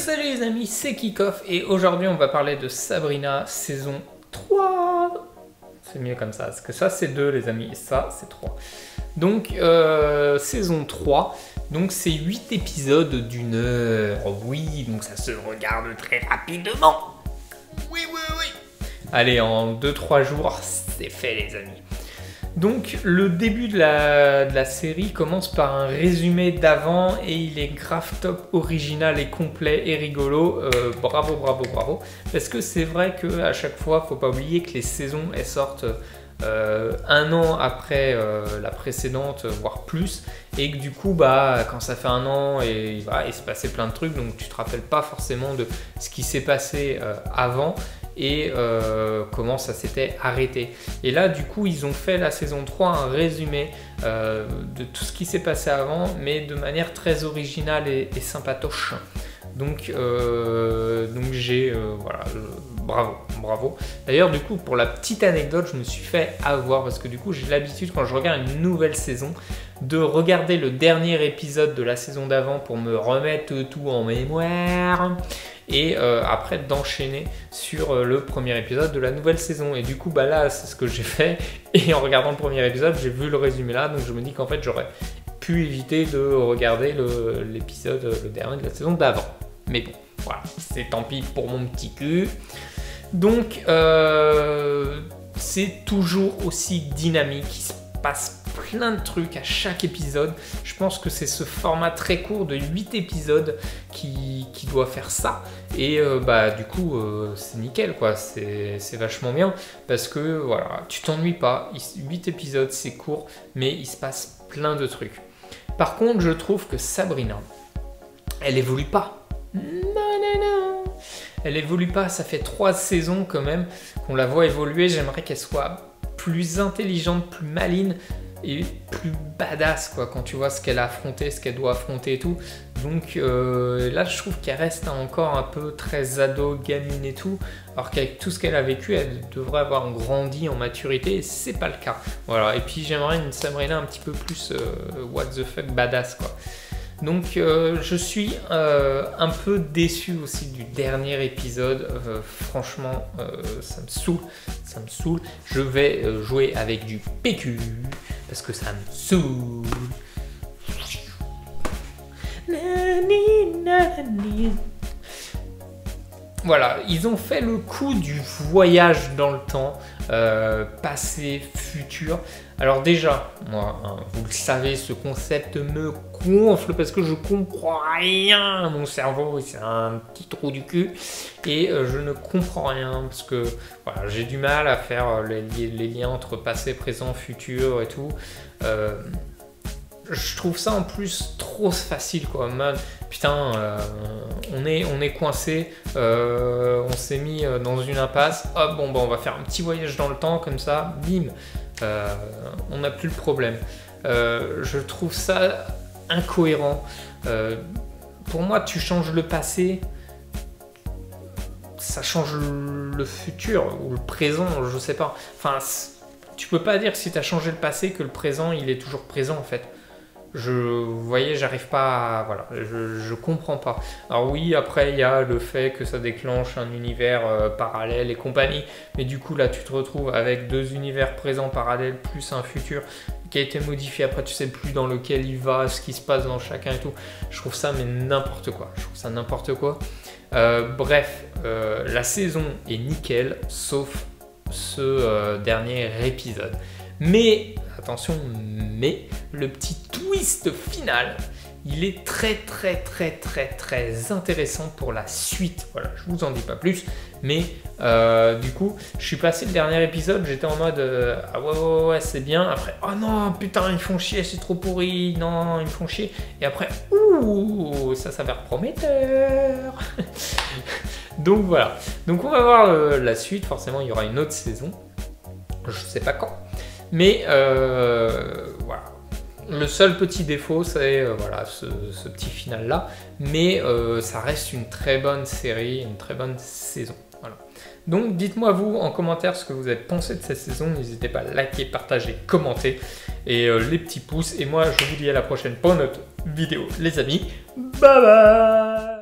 Salut les amis, c'est Kickoff et aujourd'hui on va parler de Sabrina saison 3. C'est mieux comme ça, parce que ça c'est 2 les amis et ça c'est 3. Donc saison 3, donc c'est 8 épisodes d'une heure. Oui, donc ça se regarde très rapidement. Oui. Allez, en 2-3 jours, c'est fait les amis. Donc le début de la série commence par un résumé d'avant et il est grave top, original et complet et rigolo. Bravo. Parce que c'est vrai qu'à chaque fois, faut pas oublier que les saisons elles sortent un an après la précédente, voire plus. Et que du coup, quand ça fait un an, il se passait plein de trucs, donc tu te rappelles pas forcément de ce qui s'est passé avant. Et comment ça s'était arrêté. Et là du coup ils ont fait la saison 3 un résumé de tout ce qui s'est passé avant, mais de manière très originale et sympatoche. Donc j'ai bravo. D'ailleurs du coup pour la petite anecdote, je me suis fait avoir parce que du coup j'ai l'habitude quand je regarde une nouvelle saison de regarder le dernier épisode de la saison d'avant pour me remettre tout en mémoire. Et après d'enchaîner sur le premier épisode de la nouvelle saison. Et du coup là c'est ce que j'ai fait, et en regardant le premier épisode j'ai vu le résumé là, donc je me dis qu'en fait j'aurais pu éviter de regarder l'épisode, le dernier de la saison d'avant. Mais bon, voilà, c'est tant pis pour mon petit cul. Donc c'est toujours aussi dynamique, il se passe plein de trucs à chaque épisode. Je pense que c'est ce format très court de 8 épisodes qui doit faire ça. Et du coup, c'est nickel quoi, c'est vachement bien. Parce que voilà, tu t'ennuies pas. 8 épisodes, c'est court, mais il se passe plein de trucs. Par contre, je trouve que Sabrina, elle évolue pas. Non. Elle évolue pas, ça fait 3 saisons quand même qu'on la voit évoluer. J'aimerais qu'elle soit plus intelligente, plus maligne et plus badass quoi, quand tu vois ce qu'elle a affronté, ce qu'elle doit affronter et tout. Donc là je trouve qu'elle reste encore un peu très ado, gamine et tout, alors qu'avec tout ce qu'elle a vécu, elle devrait avoir grandi en maturité, et c'est pas le cas. Voilà, et puis j'aimerais une Sabrina un petit peu plus what the fuck badass quoi. Donc je suis un peu déçu aussi du dernier épisode, franchement ça me saoule. Je vais jouer avec du PQ parce que ça me saoule. Voilà, ils ont fait le coup du voyage dans le temps, passé, futur. Alors déjà, moi, vous le savez, ce concept me gonfle parce que je comprends rien. Mon cerveau, c'est un petit trou du cul et je ne comprends rien parce que voilà, j'ai du mal à faire les liens entre passé, présent, futur et tout. Je trouve ça en plus trop facile quoi, man. Putain, on est coincé, on s'est mis dans une impasse, hop, on va faire un petit voyage dans le temps comme ça, bim, on n'a plus le problème. Je trouve ça incohérent. Pour moi, tu changes le passé, ça change le futur ou le présent, je sais pas. Enfin, tu peux pas dire si tu as changé le passé que le présent il est toujours présent en fait. Vous voyez, j'arrive pas à... Voilà, je comprends pas. Alors oui, après, il y a le fait que ça déclenche un univers parallèle et compagnie. Mais du coup, là, tu te retrouves avec 2 univers présents parallèles plus un futur qui a été modifié. Après, tu sais plus dans lequel il va, ce qui se passe dans chacun et tout. Je trouve ça, mais n'importe quoi. Je trouve ça n'importe quoi. Bref, la saison est nickel, sauf ce dernier épisode. Mais, attention, le petit twist final, il est très intéressant pour la suite. Voilà, je vous en dis pas plus, mais du coup, je suis passé le dernier épisode, j'étais en mode ah ouais, c'est bien. Après, oh non, putain, ils font chier, c'est trop pourri, non, ils me font chier. Et après, ouh, ça s'avère prometteur. Donc voilà, donc on va voir la suite. Forcément, il y aura une autre saison, je sais pas quand. Mais voilà, le seul petit défaut c'est voilà, ce petit final là, mais ça reste une très bonne série, une très bonne saison. Voilà. Donc dites-moi vous en commentaire ce que vous avez pensé de cette saison, n'hésitez pas à liker, partager, commenter et les petits pouces. Et moi je vous dis à la prochaine pour une autre vidéo les amis, bye bye.